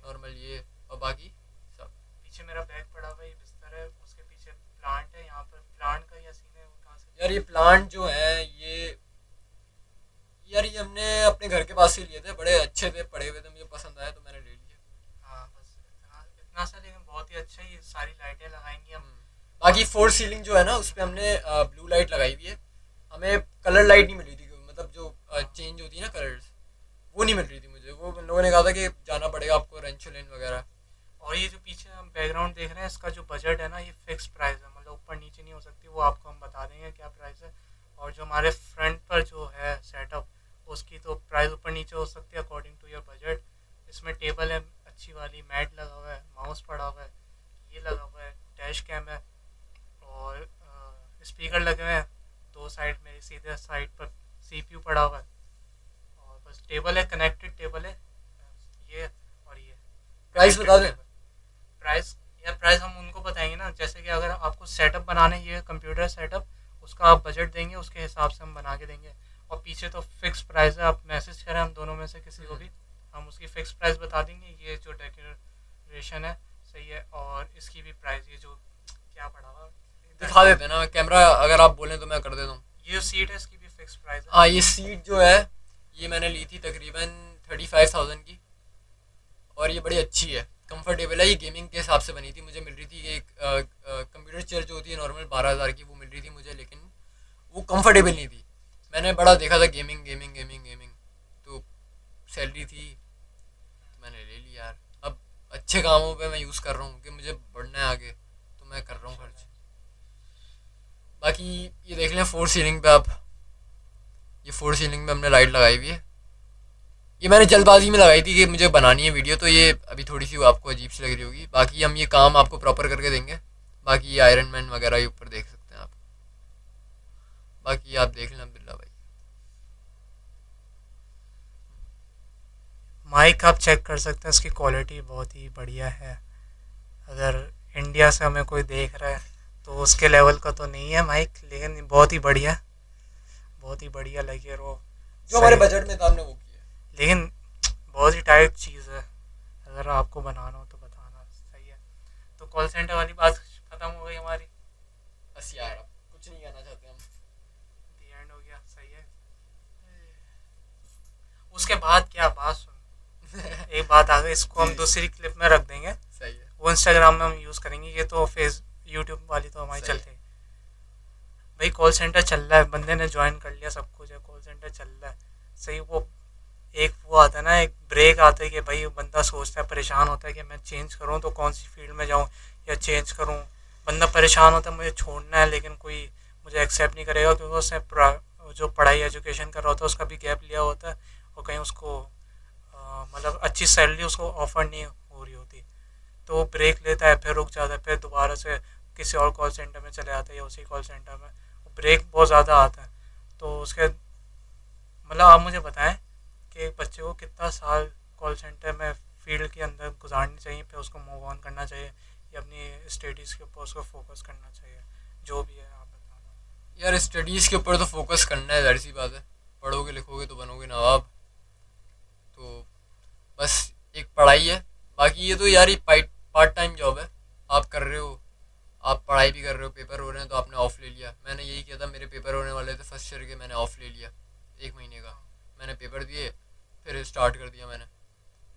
नॉर्मल, ये। और बाकी सब पीछे मेरा बैग पड़ा हुआ है, ये बिस्तर है, उसके पीछे प्लांट प्लांट जो हैं ये यार ये हमने अपने घर के पास से लिए थे, बड़े अच्छे थे, पड़े हुए थे, मुझे पसंद आया तो मैंने ले लिए। हाँ बस इतना इतना सा, लेकिन बहुत ही अच्छा, ये सारी लाइटें लगाएंगे हम। बाकी फोर सीलिंग जो है ना उस पर हमने ब्लू लाइट लगाई हुई है। हमें कलर लाइट नहीं मिल रही थी, मतलब जो चेंज होती है ना कलर्स, वो नहीं मिल रही थी मुझे। वो उन लोगों ने कहा था कि जाना पड़ेगा आपको रेंचो लेन वगैरह। और ये जो पीछे हम बैकग्राउंड देख रहे हैं, इसका जो बजट है ना, ये फिक्स प्राइस है, मतलब ऊपर नीचे नहीं हो सकती, वो आपको हम बता देंगे क्या प्राइस है। और जो हमारे फ्रंट पर जो है सेटअप, उसकी तो प्राइस ऊपर नीचे हो सकती है अकॉर्डिंग टू योर बजट। इसमें टेबल है अच्छी वाली, मैट लगा हुआ है, माउस पड़ा हुआ है, ये लगा हुआ है, डैश कैम है, और स्पीकर लगे हुए हैं दो साइड में, सीधे साइड पर सीपीयू पड़ा हुआ है, और बस टेबल है, कनेक्टेड टेबल है ये, और ये प्राइस बता दें। प्राइस, या प्राइस हम उनको बताएंगे ना, जैसे कि अगर आपको सेटअप बनाना है, ये कंप्यूटर सेटअप, उसका आप बजट देंगे, उसके हिसाब से हम बना के देंगे। और पीछे तो फिक्स प्राइस है, आप मैसेज करें हम दोनों में से किसी को भी, हम उसकी फिक्स प्राइस बता देंगे। ये जो डेकोरेशन है सही है, और इसकी भी प्राइस, ये जो क्या पड़ा हुआ दिखा देते हैं ना, कैमरा अगर आप बोलें तो मैं कर देता हूँ। ये जो सीट है इसकी भी फिक्स प्राइस है। हाँ ये सीट जो है ये मैंने ली थी तकरीबन 35,000 की, और ये बड़ी अच्छी है, कंफर्टेबल है। ये गेमिंग के हिसाब से बनी थी, मुझे मिल रही थी एक कंप्यूटर चेयर जो होती है नॉर्मल 12,000 की, वो मिल रही थी मुझे, लेकिन वो कंफर्टेबल नहीं थी। मैंने बड़ा देखा था गेमिंग गेमिंग गेमिंग गेमिंग, तो सैलरी थी तो मैंने ले ली यार। अब अच्छे कामों पे मैं यूज़ कर रहा हूँ कि मुझे बढ़ना है आगे, तो मैं कर रहा हूँ खर्च। बाकी ये देख लें फोर सीलिंग पे आप, ये फोर सीलिंग पे हमने लाइट लगाई हुई है। ये मैंने जल्दबाजी में लगाई थी कि मुझे बनानी है वीडियो, तो ये अभी थोड़ी सी आपको अजीब सी लग रही होगी। बाकी हम ये काम आपको प्रॉपर करके देंगे। बाकी ये आयरन मैन वगैरह ये ऊपर देख सकते हैं आप, बाकी आप देख लें अब्दुल्ला भाई। माइक आप चेक कर सकते हैं, इसकी क्वालिटी बहुत ही बढ़िया है। अगर इंडिया से हमें कोई देख रहा है तो उसके लेवल का तो नहीं है माइक, लेकिन बहुत ही बढ़िया, बहुत ही बढ़िया लगी है वो, जो हमारे बजट में था हमने वो किया। लेकिन बहुत ही टाइट चीज़ है, अगर आपको बनाना हो तो बताना। सही है, तो कॉल सेंटर वाली बात ख़त्म हो गई हमारी, बस यार अब कुछ नहीं कहना चाहते हम, दी एंड हो गया। सही है, उसके बाद क्या बात सुन, एक बात आ गई, इसको हम दूसरी क्लिप में रख देंगे, सही है, वो इंस्टाग्राम में हम यूज़ करेंगे, ये तो फेस यूट्यूब वाली तो हमारी सही चलती है। भाई कॉल सेंटर चल रहा है, बंदे ने ज्वाइन कर लिया, सब कुछ है, कॉल सेंटर चल रहा है सही। वो एक वो आता है ना, एक ब्रेक आता है कि भाई बंदा सोचता है, परेशान होता है कि मैं चेंज करूं तो कौन सी फील्ड में जाऊं या चेंज करूं। बंदा परेशान होता है मुझे छोड़ना है, लेकिन कोई मुझे एक्सेप्ट नहीं करेगा, क्योंकि उसने जो पढ़ाई एजुकेशन कर रहा होता है उसका भी गैप लिया होता है, और कहीं उसको मतलब अच्छी सैलरी उसको ऑफर नहीं हो रही होती, तो वो ब्रेक लेता है, फिर रुक जाता है, फिर दोबारा से किसी और कॉल सेंटर में चले जाता है या उसी कॉल सेंटर में। ब्रेक बहुत ज़्यादा आता है, तो उसके मतलब आप मुझे बताएं कि एक बच्चे को कितना साल कॉल सेंटर में फील्ड के अंदर गुजारनी चाहिए, फिर उसको मूव ऑन करना चाहिए या अपनी स्टडीज़ के ऊपर उसको फोकस करना चाहिए, जो भी है आप बताना। यार स्टडीज़ के ऊपर तो फोकस करना है, जाहिर सी बात है, पढ़ोगे लिखोगे तो बनोगे नवाब, तो बस एक पढ़ाई है। बाकी ये तो यार ये पार्ट टाइम जॉब है, आप कर रहे हो, आप पढ़ाई भी कर रहे हो, पेपर हो रहे हैं तो आपने ऑफ ले लिया। मैंने यही किया था, मेरे पेपर होने वाले थे फर्स्ट ईयर के, मैंने ऑफ ले लिया 1 महीने का, मैंने पेपर दिए फिर स्टार्ट कर दिया मैंने।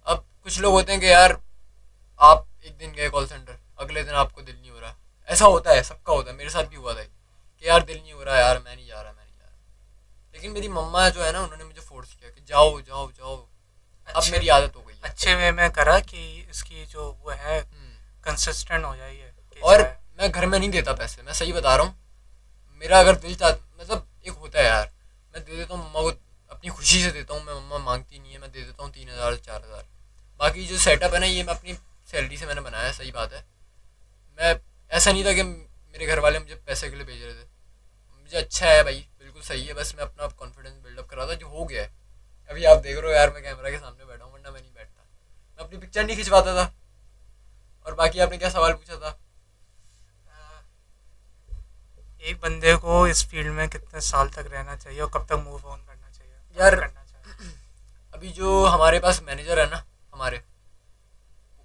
अब कुछ लोग होते हैं कि यार आप एक दिन गए कॉल सेंटर, अगले दिन आपको दिल नहीं हो रहा, ऐसा होता है, सबका होता है, मेरे साथ भी हुआ था कि यार दिल नहीं हो रहा यार, मैं नहीं जा रहा, मैं नहीं जा रहा। लेकिन मेरी मम्मा जो है ना, उन्होंने मुझे फोर्स किया कि जाओ जाओ जाओ, अब मेरी आदत हो गई है। अच्छे वे में करा कि इसकी जो वो है कंसिस्टेंट हो जाइए। और मैं घर में नहीं देता पैसे, मैं सही बता रहा हूँ, मेरा अगर दिल चाह मतलब एक होता है यार, मैं दे देता हूँ मम्मा को, अपनी खुशी से देता हूँ मैं, मम्मा मांगती नहीं है, मैं दे देता हूँ 3,000 4,000। बाकी जो सेटअप है ना ये मैं अपनी सैलरी से मैंने बनाया है, सही बात है। मैं ऐसा नहीं था कि मेरे घर वाले मुझे पैसे के लिए भेज रहे थे, मुझे अच्छा है भाई, बिल्कुल सही है, बस मैं अपना कॉन्फिडेंस बिल्डअप कर रहा था, जो हो गया है। अभी आप देख रहे हो यार मैं कैमरा के सामने बैठा हूँ, वरना मैं नहीं बैठता, मैं अपनी पिक्चर नहीं खिंचवाता था। और बाकी आपने क्या सवाल पूछा था? एक बंदे को इस फील्ड में कितने साल तक रहना चाहिए और कब तक मूव ऑन करना चाहिए यार करना चाहिए? अभी जो हमारे पास मैनेजर है ना हमारे,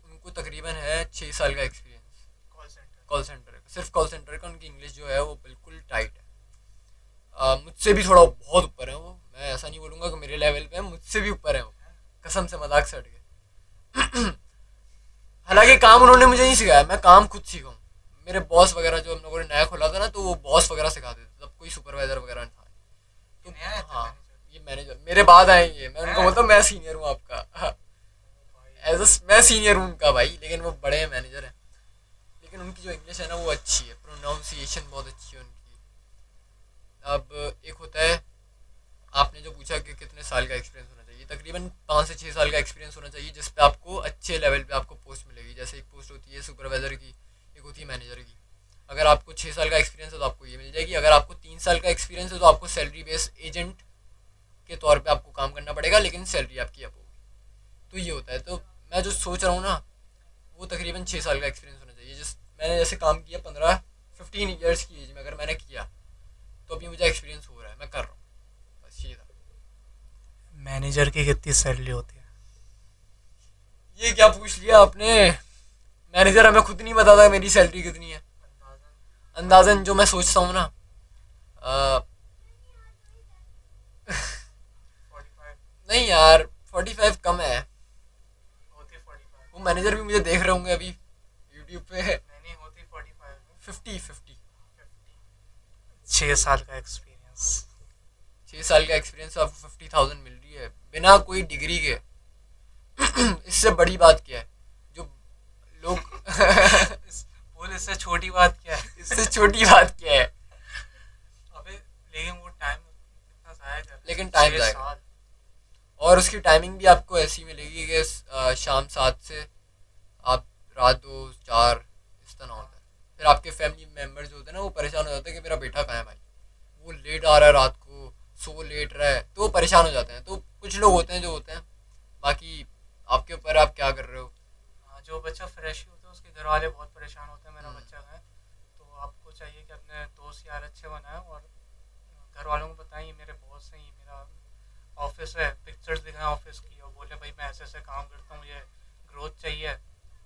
उनको तकरीबन है 6 साल का experience call centre. Call centre का, सिर्फ कॉल सेंटर का। उनकी इंग्लिश जो है वो बिल्कुल टाइट है, मुझसे भी थोड़ा बहुत ऊपर है वो, मैं ऐसा नहीं बोलूँगा कि मेरे लेवल पे है, मुझसे भी ऊपर है वो, कसम से मजाक से हट के। हालांकि काम उन्होंने मुझे नहीं सिखाया, मैं काम खुद सीखा हूँ। मेरे बॉस वगैरह जो हम लोगों ने नया खोला था ना, तो वो बॉस वगैरह सिखाते थे, तब कोई सुपरवाइजर वगैरह नहीं था। तो नया है हाँ, मैनेजर। ये मैनेजर मेरे बाद आएंगे, मैं उनको बोलता हूँ मैं सीनियर हूँ आपका। मैं सीनियर हूँ उनका भाई, लेकिन वो बड़े मैनेजर हैं। लेकिन उनकी जो इंग्लिश है ना वो अच्छी है, प्रोनाउंसिएशन बहुत अच्छी है उनकी। अब एक होता है, आपने जो पूछा कि कितने साल का एक्सपीरियंस होना चाहिए, तकरीबन 5 से 6 साल का एक्सपीरियंस होना चाहिए, जिस पे आपको अच्छे लेवल पे आपको पोस्ट मिलेगी। जैसे एक पोस्ट होती है सुपरवाइजर की, एक होती है मैनेजर की। अगर आपको 6 साल का एक्सपीरियंस है तो आपको ये मिल जाएगी। अगर आपको 3 साल का एक्सपीरियंस है तो आपको सैलरी बेस एजेंट के तौर पे आपको काम करना पड़ेगा, लेकिन सैलरी आपकी अप होगी। तो ये होता है। तो मैं जो सोच रहा हूँ ना, वो तकरीबन 6 साल का एक्सपीरियंस होना चाहिए। जिस मैंने जैसे काम किया 15 15 ईयर्स की एज में अगर मैंने किया, तो अभी मुझे एक्सपीरियंस हो रहा है, मैं कर रहा हूँ, बस ये था। मैनेजर की कितनी सैलरी होती है? ये क्या पूछ लिया आपने, मैनेजर हमें खुद नहीं बताता मेरी सैलरी कितनी है। अंदाजन जो मैं सोचता हूँ ना, अ, 45 नहीं यार 45 कम है। होती 45। वो मैनेजर भी मुझे देख रहे होंगे अभी यूट्यूब पे। नहीं होती 45। 50 50। 6 साल का एक्सपीरियंस। 6 साल का एक्सपीरियंस आपको 50,000 मिल रही है बिना कोई डिग्री के। इससे बड़ी बात क्या है जो लोग। बोल, इससे छोटी बात क्या है? इससे छोटी बात क्या है। अबे लेकिन वो टाइम इतना जाया कर, लेकिन टाइम 6 जाएगा, साल और उसकी टाइमिंग भी आपको ऐसी मिलेगी कि शाम 7 से आप रात 2 4 इस तरह होता है। फिर आपके फैमिली मेम्बर्स जो होते हैं ना, वो परेशान हो जाते हैं कि मेरा बेटा कहाँ है भाई, वो लेट आ रहा है रात को, सो लेट रहा है, तो वो परेशान हो जाते हैं। तो कुछ लोग होते हैं जो होते हैं, बाकी आपके ऊपर आप क्या कर रहे हो। हाँ, जो बच्चा फ्रेश ही होता है उसके घर वाले बहुत परेशान होते हैं, मेरा हम्म, बच्चा है। तो आपको चाहिए कि अपने दोस्त यार अच्छे बनाएं और घर वालों को बताएं ये मेरे बॉस हैं, ये मेरा ऑफिस है, पिक्चर्स दिखाएं ऑफिस की और बोले भाई मैं ऐसे ऐसे काम करता हूँ, मुझे ग्रोथ चाहिए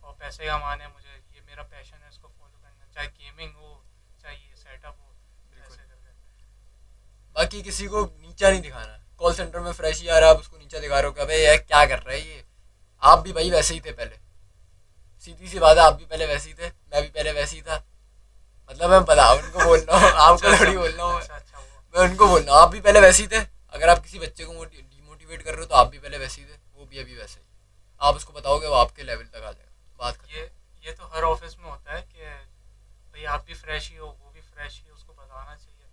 और पैसे कमाने हैं मुझे, ये मेरा पैशन है, इसको फॉलो करना, चाहे गेमिंग हो चाहे ये सेटअप हो, बिल्कुल। ऐसे करके। बाकी किसी को नीचा नहीं दिखाना। कॉल सेंटर में फ्रेश ही आ रहा है, आप उसको नीचा दिखा रहे हो कि अबे यार क्या कर रहा है ये। आप भी भाई वैसे ही थे पहले, सीधी सी बात है, आप भी पहले वैसे ही थे, मैं भी पहले वैसे ही था। मतलब मैं बता उनको बोल रहा हूँ, अच्छा आपको अच्छा थोड़ी बोल रहा हूँ। अच्छा अच्छा वो मैं उनको बोल रहा हूँ आप भी पहले वैसे ही थे। अगर आप किसी बच्चे को डिमोटिवेट कर रहे हो तो आप भी पहले वैसे ही थे, वो भी अभी वैसे ही। आप उसको बताओगे वो आपके लेवल तक आ जाएगा, बात खत्म। ये तो हर ऑफिस में होता है कि भाई आप भी फ्रेश ही हो, वो भी फ्रेश ही हो, उसको बताना चाहिए।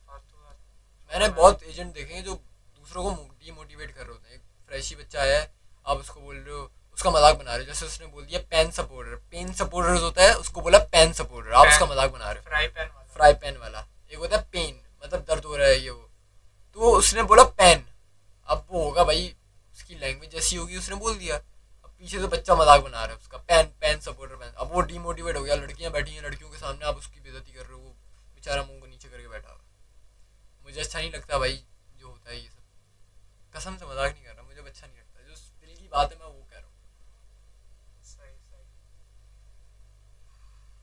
फालतू का मैंने छोड़ो यार। बहुत एजेंट देखे हैं जो दूसरों को डीमोटिवेट कर रहे होते हैं। एक फ्रेश ही बच्चा आया है, आप उसको बोल रहे हो, उसका मजाक बना रहे हो। जैसे उसने बोल दिया पेन सपोर्टर, पेन सपोर्टर होता है, उसको बोला पेन सपोर्टर, आप उसका मजाक बना रहे हो। फ्राई पैन वाला। फ्राई पैन वाला एक होता है पेन, मतलब दर्द हो रहा है ये वो, तो उसने बोला पेन। अब वो होगा भाई, उसकी लैंग्वेज जैसी होगी, उसने बोल दिया। अब पीछे से बच्चा मजाक बना रहा है उसका, पेन पेन सपोर्टर पेन। अब वो डीमोटिवेट हो गया, लड़कियां बैठी हैं, लड़कियों के सामने आप उसकी बेइज्जती कर रहे हो, वो बेचारा मुंह को नीचे करके बैठा हुआ है। मुझे अच्छा नहीं लगता भाई जो होता है ये सब। कसम से मजाक नहीं कर रहा, मुझे अच्छा नहीं लगता, जो दिल की बात है मैं वो कह रहा हूँ। सही सही।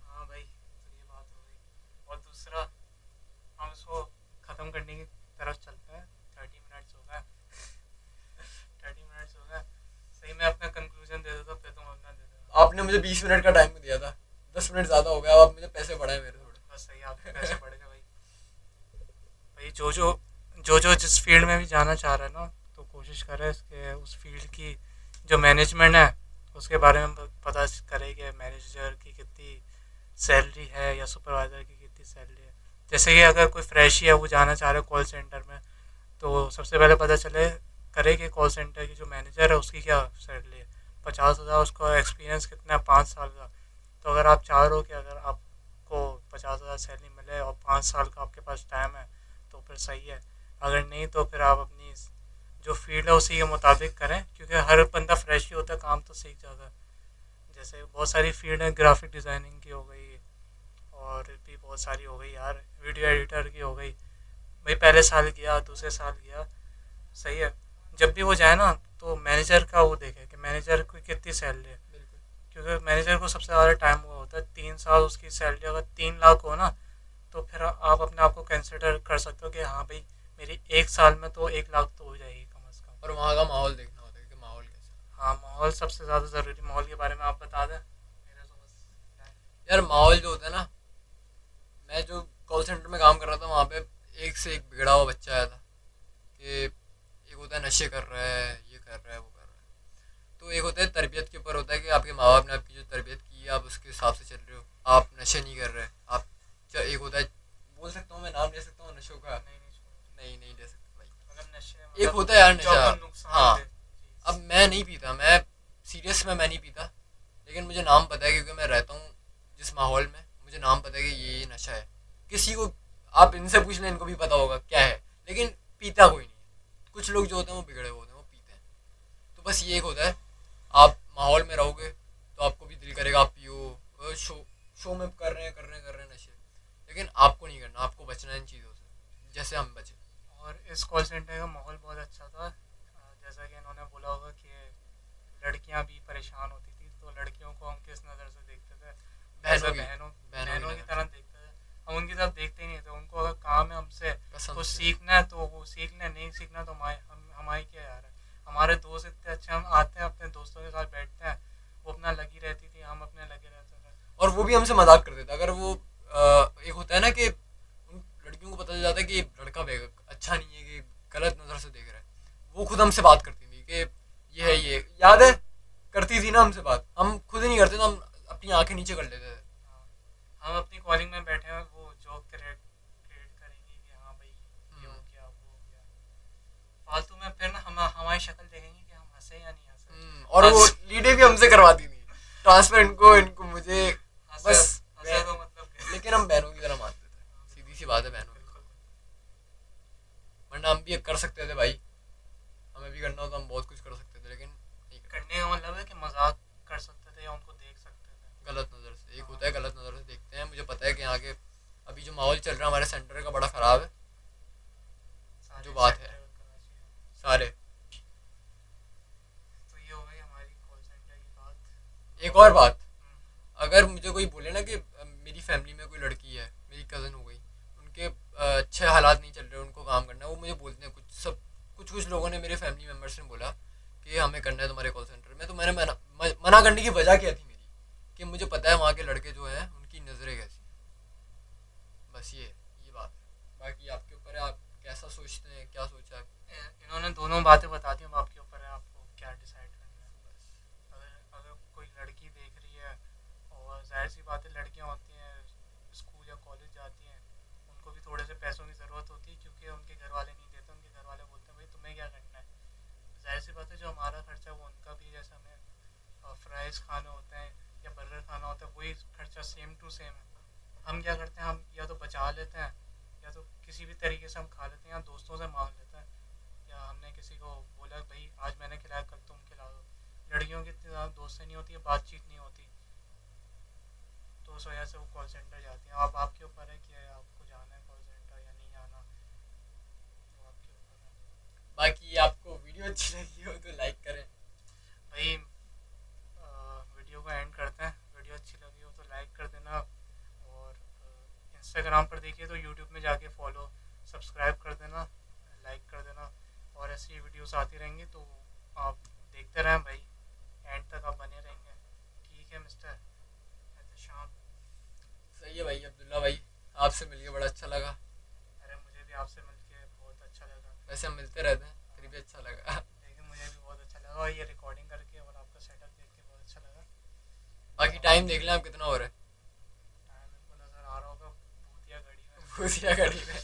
हाँ भाई, तो ये बात हो गई। और दूसरा, हम इसको ख़त्म करने की तरफ चलते हैं। 30 मिनट्स हो गए। 30 मिनट्स हो गए। सही, मैं अपना कंक्लूजन दे देता, फिर तुम अपना दे देना। आपने मुझे 20 मिनट का टाइम दिया था, 10 मिनट ज्यादा हो गया, अब आप मुझे पैसे बढ़ाए मेरे थोड़े। बस सही, आपके पैसे बढ़ गए भाई। भाई जो जिस फील्ड में भी जाना चाह रहा है ना, तो कोशिश करे कि उस फील्ड की जो मैनेजमेंट है उसके बारे में पता करे कि मैनेजर की कितनी सैलरी है या सुपरवाइज़र की कितनी सैलरी है। जैसे कि अगर कोई फ्रेश ही है, वो जाना चाह रहा है कॉल सेंटर में, तो सबसे पहले पता चले करे कि कॉल सेंटर की जो मैनेजर है उसकी क्या सैलरी है। 50,000 उसका एक्सपीरियंस कितना है, 5 साल का। तो अगर आप चाह रहे हो कि अगर आपको 50,000 सैलरी मिले और 5 साल का आपके पास टाइम है, तो फिर सही है। अगर नहीं तो फिर आप अपनी जो फील्ड है उसी के मुताबिक करें, क्योंकि हर बंदा फ्रेश ही होता है, काम तो सीख जाता है। जैसे बहुत सारी फील्ड है, ग्राफिक डिज़ाइनिंग की हो गई और भी बहुत सारी हो गई यार, वीडियो एडिटर की हो गई। भाई पहले साल गया, दूसरे साल गया, सही है। जब भी वो जाए ना, तो मैनेजर का वो देखे कि मैनेजर को कितनी सैलरी है। बिल्कुल। क्योंकि मैनेजर को सबसे ज़्यादा टाइम हुआ होता है, 3 साल उसकी सैलरी अगर 3 लाख हो ना, तो फिर आप अपने आप को कंसिडर कर सकते हो कि हाँ भाई मेरी 1 साल में तो 1 लाख तो हो जाएगी कम अज़ कम। और वहाँ का माहौल देखना होता है कि माहौल कैसा है। हाँ माहौल सबसे ज़्यादा ज़रूरी, माहौल के बारे में आप बता दें। मेरा तो बस इतना है। यार माहौल जो होता है ना, मैं जो कॉल सेंटर में काम कर रहा था वहाँ पे एक से एक बिगड़ा हुआ बच्चा आया था कि एक होता है नशे कर रहा है, ये कर रहा है, वो कर रहा है। तो एक होता है तरबियत के ऊपर होता है कि आपके माँ बाप ने आपकी जो तरबियत की है आप उसके हिसाब से चल रहे हो, आप नशे नहीं कर रहे आप। एक होता है, बोल सकता हूँ मैं, नाम ले सकता हूँ नशों का? नहीं नहीं छोड़ो। नहीं नहीं ले सकता भाई। मतलब नशे एक मतलब होता है यार जो नशा। आपको नुकसान हाँ, दे चीज़। अब मैं नहीं पीता, मैं सीरियस में मैं नहीं पीता, लेकिन मुझे नाम पता है क्योंकि मैं रहता हूँ जिस माहौल में, मुझे नाम पता है कि ये नशा है। किसी को आप इनसे पूछ लें, इनको भी पता होगा क्या है, लेकिन पीता कोई नहीं है। कुछ लोग जो होते हैं वो बिगड़े हुए होते हैं, वो पीते हैं। तो बस ये एक होता है, आप माहौल में रहोगे तो आपको भी दिल करेगा आप पियो, शो में कर रहे हैं नशे, लेकिन आपको नहीं करना, आपको बचना है इन चीज़ों से जैसे हम बचे। और इस कॉल सेंटर का माहौल बहुत अच्छा था। जैसा कि इन्होंने बोला होगा कि लड़कियां भी परेशान होती थी, तो लड़कियों को हम किस नज़र से देखते थे, बहनों ऐसे की बहनों की नज़र तरह देखते थे। हम उनकी तरफ देखते ही नहीं थे। उनको अगर काम है हमसे कसम कुछ से। सीखना है तो वो सीख लें, नहीं सीखना तो हमारी क्या यार है। हमारे दोस्त इतने अच्छे, हम आते हैं अपने दोस्तों के साथ बैठते हैं, वो अपना लगी रहती थी, हम अपने लगे रहते थे। और वो भी हमसे मजाक करते थे। अगर वो एक होता है ना कि उन लड़कियों को पता चल जाता है कि लड़का अच्छा नहीं है, कि गलत नज़र से देख रहा है, वो खुद हमसे बात करती थी कि ये है, ये याद है, करती थी ना हमसे बात। हम खुद ही नहीं करते तो हम अपनी आंखें नीचे कर लेते थे। हाँ, हम अपनी कॉलिंग में बैठे हैं, वो जॉब क्रिएट क्रिएट करेंगे कि हाँ भाई ये हो गया वो हो गया, फालतू में फिर ना हम हमारी शक्ल देखेंगे कि हम हंसे या नहीं हंसे। और वो लीडें भी हमसे करवाती थी, ट्रांसफर इनको मुझे, हंसे बस हंसे तो मतलब क्या? लेकिन हम बहनों की तरह मानते थे, सीधी सी बात है, बहनों की। बिल्कुल। वरना हम भी कर सकते थे भाई, हमें भी करना हो तो हम बहुत कुछ कर सकते थे, लेकिन नहीं कर। करने का मतलब है कि मजाक कर सकते थे या उनको देख सकते थे। गलत नज़र से, एक होता है गलत नज़र से देखते हैं। मुझे पता है कि यहाँ के अभी जो माहौल चल रहा है हमारे सेंटर का बड़ा ख़राब है। सारे जो बात है, सेक्टर कराची में। सारे। तो ये हो गई हमारी कॉल सेंटर की बात। एक और बात, हम्म, अगर मुझे कोई बोले ना कि मेरी फैमिली में कोई लड़की है, मेरी कज़न हो गई, उनके अच्छे हालात नहीं चल रहे, उनको काम करना है, वो मुझे बोलते हैं, कुछ लोगों ने, मेरे फैमिली मेम्बर्स ने बोला कि हमें करना है तुम्हारे कॉल सेंटर में। तो मैंने मना करने की वजह क्या थी मेरी, कि मुझे पता है वहाँ के लड़के जो हैं उनकी नज़रें कैसी हैं। बस ये बात है। बाकी आपके ऊपर है, आप कैसा सोचते हैं, क्या सोचा है। इन्होंने दोनों बातें बता दी, अब आपके ऊपर है आपको क्या डिसाइड करना है। अगर अगर कोई लड़की देख रही है, और जाहिर सी बात है लड़कियां होती हैं स्कूल या कॉलेज जाती हैं, उनको भी थोड़े से पैसों की ज़रूरत होती है, क्योंकि उनके घर वाले नहीं देते। उनके घर वाले बोलते हैं भाई तुम्हें क्या करना है। जाहिर सी बात है जो हमारा खर्चा वो उनका भी, जैसे हमें फ्राइज़ खाने होते हैं या बर्गर खाना होता है, वही खर्चा सेम टू सेम है। हम क्या करते हैं, हम या तो बचा लेते हैं या तो किसी भी तरीके से हम खा लेते हैं, या दोस्तों से मांग लेते हैं, या हमने किसी को बोला भाई आज मैंने खिलाया कल तुम खिला दो। लड़कियों की इतनी ज़्यादा दोस्ती नहीं होती है, बातचीत नहीं होती, तो उस वजह से वो कॉल सेंटर जाती हैं। अब आपके ऊपर है कि आपको जाना है कॉल सेंटर या नहीं जाना, वो आपके ऊपर है। बाकी आपको वीडियो अच्छी लगी हो तो लाइक करें भाई वीडियो को एंड करते हैं। वीडियो अच्छी लगी हो तो लाइक कर देना, और इंस्टाग्राम पर देखिए तो यूट्यूब में जाके फॉलो सब्सक्राइब कर देना, लाइक कर देना, और ऐसी वीडियोस आती रहेंगी तो आप देखते रहें भाई, एंड तक आप बने रहेंगे। ठीक है मिस्टर शाम। सही है भाई अब्दुल्ला भाई, आपसे मिलके बड़ा अच्छा लगा। अरे मुझे भी आपसे मिलके बहुत अच्छा लगा। वैसे हम मिलते रहते हैं, फिर भी अच्छा लगा। लेकिन मुझे भी बहुत अच्छा लगा, और ये रिकॉर्डिंग करके और आपका सेटअप देख के बहुत अच्छा लगा। बाकी टाइम देख लें आप कितना हो रहा है। टाइम मेरे को नज़र आ रहा होगा भूतिया घड़ी में, भूसिया घड़ी में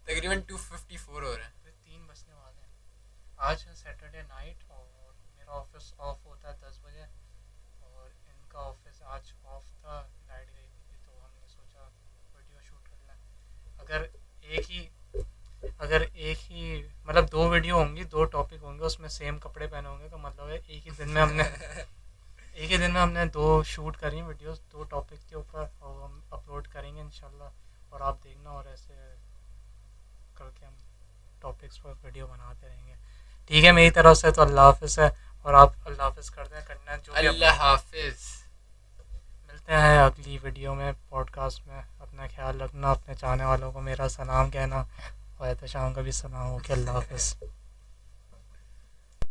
तकरीबन 2:54 हो रहे हैं। फिर 3 बजने वाले हैं। आज है सैटरडे नाइट, और मेरा ऑफिस ऑफ होता है 10 बजे, और इनका ऑफिस आज ऑफ था, लाइट गई थी, तो हमने सोचा वीडियो शूट कर लें। अगर एक ही मतलब 2 वीडियो होंगी, 2 टॉपिक होंगे, उसमें सेम कपड़े पहने होंगे, तो मतलब है एक ही दिन में हमने 2 शूट करी वीडियोस 2 टॉपिक के ऊपर, और हम अपलोड करेंगे इंशाल्लाह। और आप देखना, और ऐसे करके हम टॉपिक्स पर वीडियो बनाते रहेंगे। ठीक है, मेरी तरफ से तो अल्लाह हाफिज़ है, और आप अल्लाह हाफिज़ कर दें, करना है जो भी अल्लाह हाफिज। मिलते मिलते हैं अगली वीडियो में, पॉडकास्ट में। अपना ख्याल रखना, अपने चाहने वालों को मेरा सलाम कहना और एहतशाम का भी सलाम हो। कि अल्लाह हाफ़िज़।